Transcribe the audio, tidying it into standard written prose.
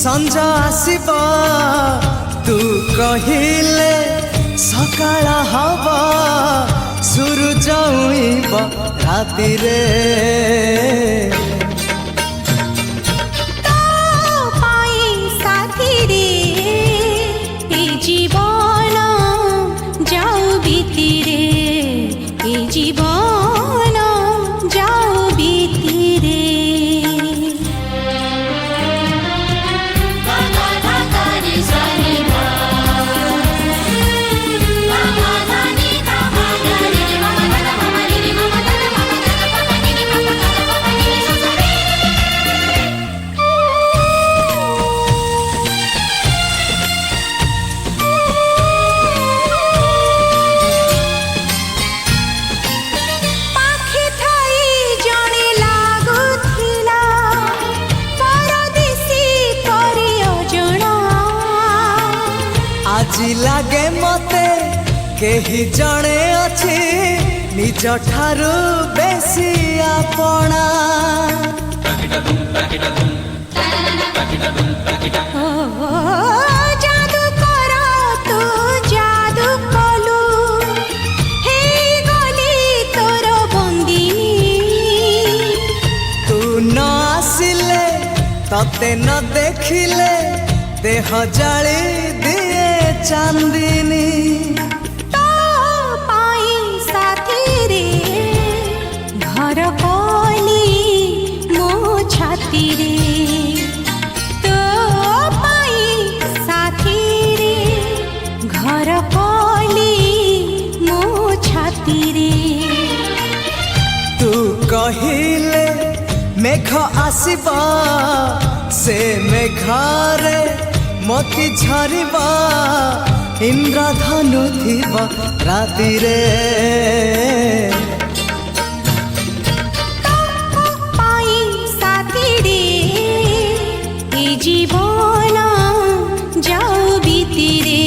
संज आसब तू कहिले सकाळ हब सूरज उइब राति रे জীবন যাও বিতিরে আজি লাগে মতে কেহি জणे अछि निज ठारू बेसी आपणा जादू कर तू जादू कलु हे गली तोर बंदिनी तू न आसिले तते न देखिले देह जाली दिए चांदिनी तो पाई साथी रे घर कली मो छाती रे तो पाई साथी रे घर कली मो छाती रे तू कहिले मेघ आसिब से मेघरे मोती झरिबा इंद्रधनु थिब राति रे पाई साथी रे जीवन जाओ बीती रे।